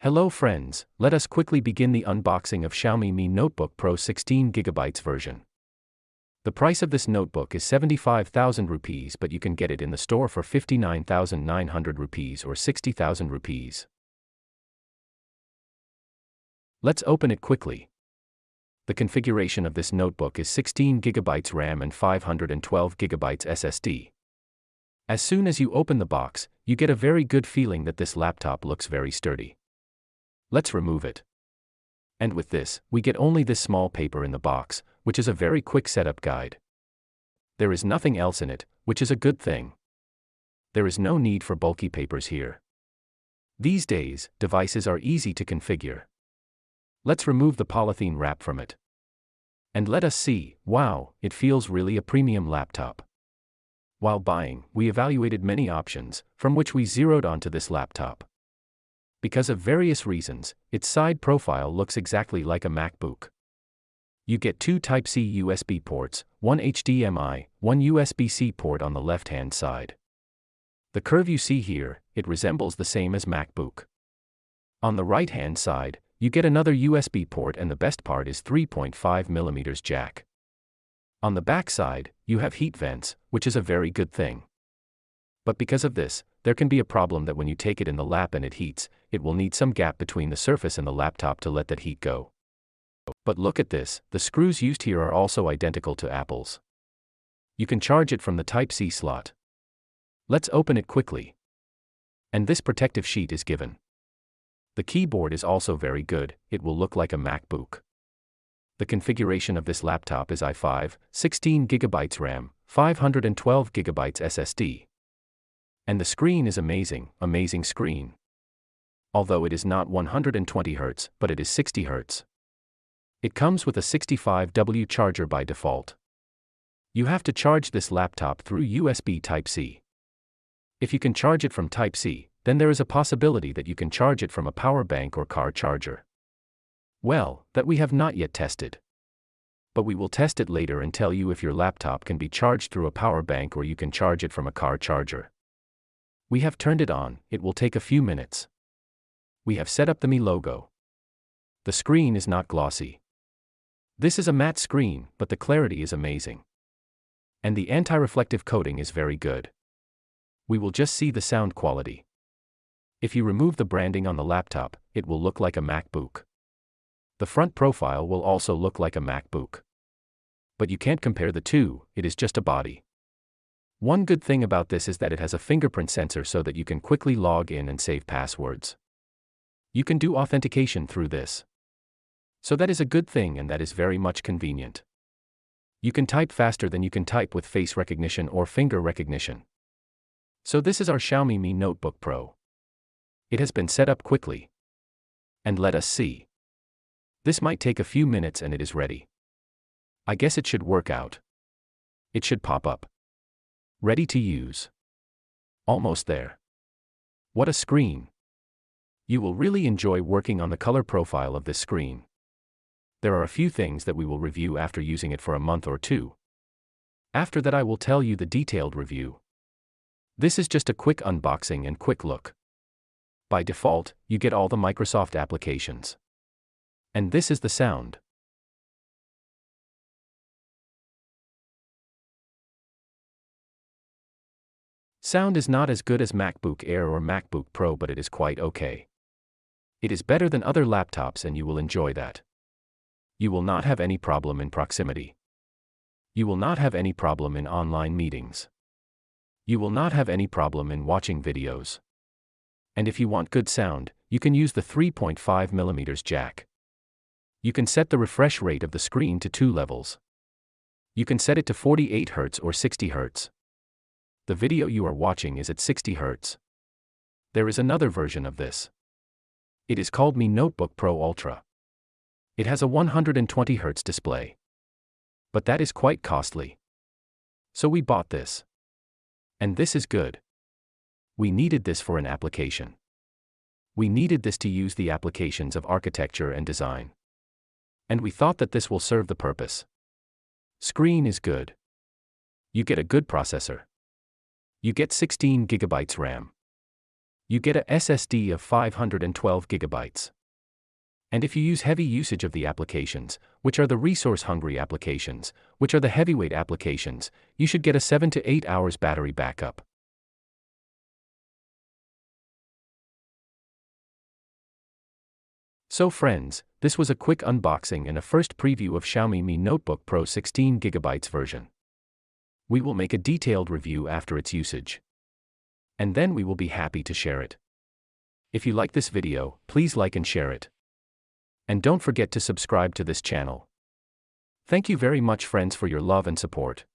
Hello friends, let us quickly begin the unboxing of Xiaomi Mi Notebook Pro 16GB version. The price of this notebook is 75,000 rupees, but you can get it in the store for 59,900 rupees or 60,000 rupees. Let's open it quickly. The configuration of this notebook is 16GB RAM and 512GB SSD. As soon as you open the box, you get a very good feeling that this laptop looks very sturdy. Let's remove it. And with this, we get only this small paper in the box, which is a very quick setup guide. There is nothing else in it, which is a good thing. There is no need for bulky papers here. These days, devices are easy to configure. Let's remove the polythene wrap from it. And let us see, wow, it feels really a premium laptop. While buying, we evaluated many options, from which we zeroed onto this laptop. Because of various reasons, its side profile looks exactly like a MacBook. You get two Type-C USB ports, one HDMI, one USB-C port on the left-hand side. The curve you see here, it resembles the same as MacBook. On the right-hand side, you get another USB port, and the best part is 3.5mm jack. On the back side, you have heat vents, which is a very good thing. But because of this, there can be a problem that when you take it in the lap and it heats, it will need some gap between the surface and the laptop to let that heat go. But look at this, the screws used here are also identical to Apple's. You can charge it from the Type-C slot. Let's open it quickly. And this protective sheet is given. The keyboard is also very good, it will look like a MacBook. The configuration of this laptop is i5, 16GB RAM, 512GB SSD. And the screen is amazing screen. Although it is not 120Hz, but it is 60Hz. It comes with a 65W charger by default. You have to charge this laptop through USB Type-C. If you can charge it from Type-C, then there is a possibility that you can charge it from a power bank or car charger. Well, that we have not yet tested. But we will test it later and tell you if your laptop can be charged through a power bank or you can charge it from a car charger. We have turned it on, it will take a few minutes. We have set up the Mi logo. The screen is not glossy. This is a matte screen, but the clarity is amazing. And the anti-reflective coating is very good. We will just see the sound quality. If you remove the branding on the laptop, it will look like a MacBook. The front profile will also look like a MacBook. But you can't compare the two, it is just a body. One good thing about this is that it has a fingerprint sensor so that you can quickly log in and save passwords. You can do authentication through this. So that is a good thing, and that is very much convenient. You can type faster than you can type with face recognition or finger recognition. So this is our Xiaomi Mi Notebook Pro. It has been set up quickly. And let us see. This might take a few minutes and it is ready. I guess it should work out. It should pop up. Ready to use. Almost there. What a screen. You will really enjoy working on the color profile of this screen. There are a few things that we will review after using it for a month or two. After that I will tell you the detailed review. This is just a quick unboxing and quick look. By default, you get all the Microsoft applications. And this is the sound. Sound is not as good as MacBook Air or MacBook Pro, but it is quite okay. It is better than other laptops and you will enjoy that. You will not have any problem in proximity. You will not have any problem in online meetings. You will not have any problem in watching videos. And if you want good sound, you can use the 3.5mm jack. You can set the refresh rate of the screen to 2 levels. You can set it to 48Hz or 60Hz. The video you are watching is at 60Hz. There is another version of this. It is called Mi Notebook Pro Ultra. It has a 120Hz display. But that is quite costly. So we bought this. And this is good. We needed this for an application. We needed this to use the applications of architecture and design. And we thought that this will serve the purpose. Screen is good. You get a good processor. You get 16GB RAM. you get a SSD of 512 GB. And if you use heavy usage of the applications, which are the resource-hungry applications, which are the heavyweight applications, you should get a 7 to 8 hours battery backup. So friends, this was a quick unboxing and a first preview of Xiaomi Mi Notebook Pro 16GB version. We will make a detailed review after its usage. And then we will be happy to share it. If you like this video, please like and share it. And don't forget to subscribe to this channel. Thank you very much friends for your love and support.